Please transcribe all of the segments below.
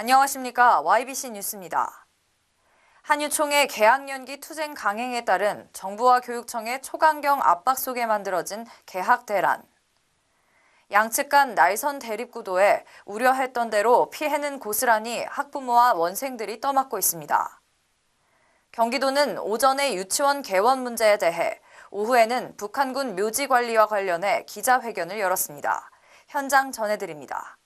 안녕하십니까. YBC 뉴스입니다. 한유총의 개학연기 투쟁 강행에 따른 정부와 교육청의 초강경 압박 속에 만들어진 개학 대란. 양측 간 날선 대립 구도에 우려했던 대로 피해는 고스란히 학부모와 원생들이 떠맡고 있습니다. 경기도는 오전에 유치원 개원 문제에 대해, 오후에는 북한군 묘지 관리와 관련해 기자회견을 열었습니다. 현장 전해드립니다.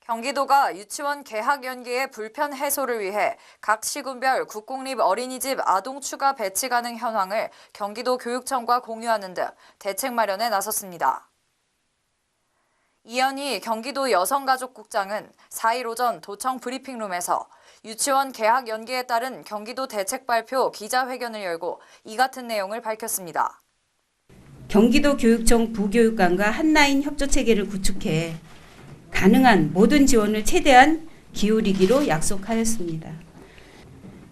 경기도가 유치원 개학 연기의 불편 해소를 위해 각 시군별 국공립 어린이집 아동 추가 배치 가능 현황을 경기도 교육청과 공유하는 등 대책 마련에 나섰습니다. 이현희 경기도 여성가족국장은 4일 오전 도청 브리핑룸에서 유치원 개학 연기에 따른 경기도 대책 발표 기자회견을 열고 이 같은 내용을 밝혔습니다. 경기도 교육청 부교육감과 한라인 협조 체계를 구축해 가능한 모든 지원을 최대한 기울이기로 약속하였습니다.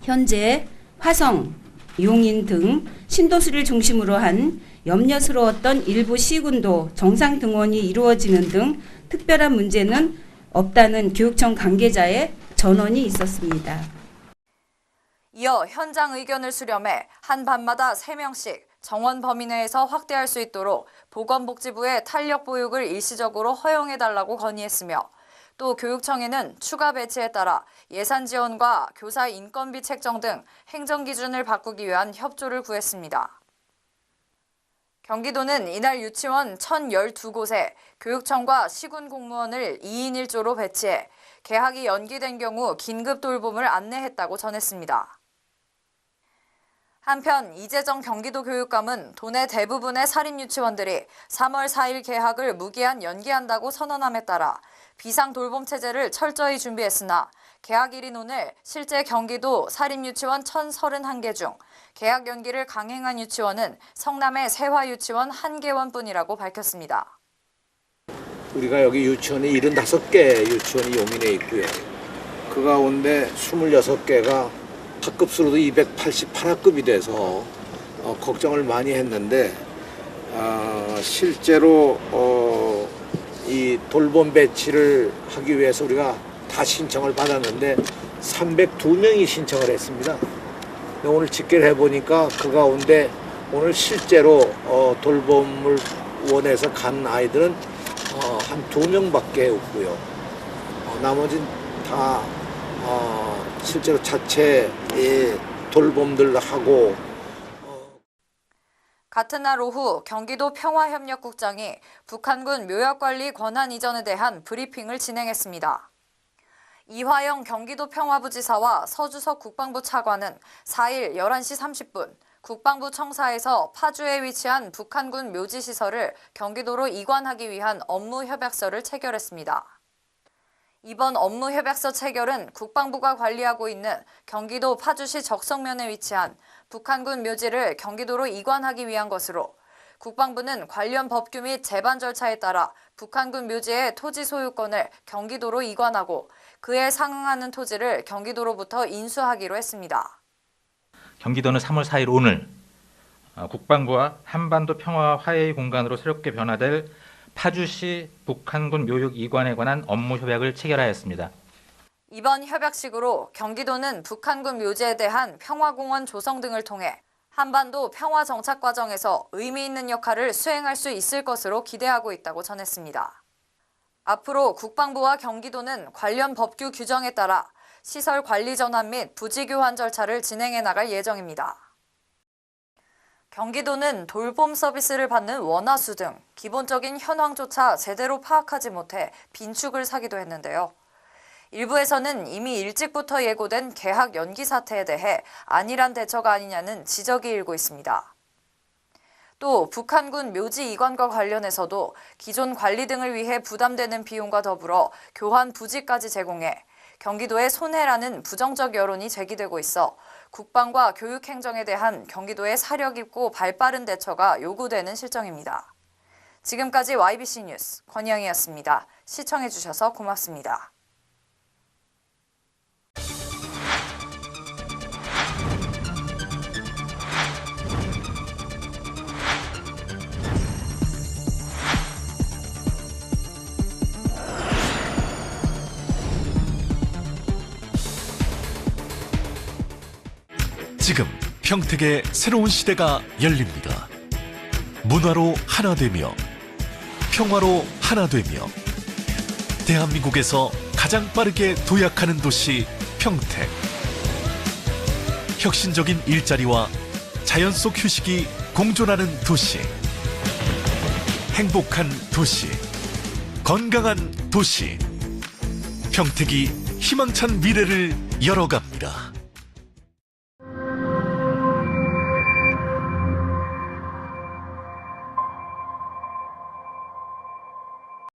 현재 화성, 용인 등 신도시를 중심으로 한 염려스러웠던 일부 시군도 정상 등원이 이루어지는 등 특별한 문제는 없다는 교육청 관계자의 전언이 있었습니다. 이어 현장 의견을 수렴해 한 반마다 3명씩 정원 범위 내에서 확대할 수 있도록 보건복지부의 탄력 보육을 일시적으로 허용해달라고 건의했으며, 또 교육청에는 추가 배치에 따라 예산 지원과 교사 인건비 책정 등 행정 기준을 바꾸기 위한 협조를 구했습니다. 경기도는 이날 유치원 1,012곳에 교육청과 시군 공무원을 2인 1조로 배치해 개학이 연기된 경우 긴급 돌봄을 안내했다고 전했습니다. 한편 이재정 경기도 교육감은 도내 대부분의 사립유치원들이 3월 4일 개학을 무기한 연기한다고 선언함에 따라 비상돌봄 체제를 철저히 준비했으나 개학일인 오늘 실제 경기도 사립유치원 1,031개 중 개학 연기를 강행한 유치원은 성남의 세화유치원 1개원뿐이라고 밝혔습니다. 우리가 여기 유치원이 75개 유치원이 용인에 있고요. 그 가운데 26개가 학급수로도 288학급이 돼서 걱정을 많이 했는데, 실제로 이 돌봄 배치를 하기 위해서 우리가 다 신청을 받았는데 302명이 신청을 했습니다. 오늘 집계를 해보니까 그 가운데 오늘 실제로 돌봄을 원해서 간 아이들은 한 2명밖에 없고요. 나머지는 다 실제로 자체 돌봄들 하고. 같은 날 오후 경기도 평화협력국장이 북한군 묘역관리 권한 이전에 대한 브리핑을 진행했습니다. 이화영 경기도 평화부지사와 서주석 국방부 차관은 4일 11시 30분 국방부 청사에서 파주에 위치한 북한군 묘지시설을 경기도로 이관하기 위한 업무협약서를 체결했습니다. 이번 업무협약서 체결은 국방부가 관리하고 있는 경기도 파주시 적성면에 위치한 북한군 묘지를 경기도로 이관하기 위한 것으로, 국방부는 관련 법규 및 제반 절차에 따라 북한군 묘지의 토지 소유권을 경기도로 이관하고 그에 상응하는 토지를 경기도로부터 인수하기로 했습니다. 경기도는 3월 4일 오늘 국방부와 한반도 평화 화해의 공간으로 새롭게 변화될 파주시 북한군 묘역 이관에 관한 업무 협약을 체결하였습니다. 이번 협약식으로 경기도는 북한군 묘지에 대한 평화공원 조성 등을 통해 한반도 평화 정착 과정에서 의미 있는 역할을 수행할 수 있을 것으로 기대하고 있다고 전했습니다. 앞으로 국방부와 경기도는 관련 법규 규정에 따라 시설 관리 전환 및 부지 교환 절차를 진행해 나갈 예정입니다. 경기도는 돌봄 서비스를 받는 원화수 등 기본적인 현황조차 제대로 파악하지 못해 빈축을 사기도 했는데요. 일부에서는 이미 일찍부터 예고된 개학 연기 사태에 대해 안일한 대처가 아니냐는 지적이 일고 있습니다. 또 북한군 묘지 이관과 관련해서도 기존 관리 등을 위해 부담되는 비용과 더불어 교환 부지까지 제공해 경기도의 손해라는 부정적 여론이 제기되고 있어 국방과 교육행정에 대한 경기도의 사력 있고 발빠른 대처가 요구되는 실정입니다. 지금까지 YBC 뉴스 권희영이었습니다. 시청해주셔서 고맙습니다. 지금 평택의 새로운 시대가 열립니다. 문화로 하나 되며 평화로 하나 되며 대한민국에서 가장 빠르게 도약하는 도시 평택. 혁신적인 일자리와 자연 속 휴식이 공존하는 도시. 행복한 도시. 건강한 도시. 평택이 희망찬 미래를 열어갑니다.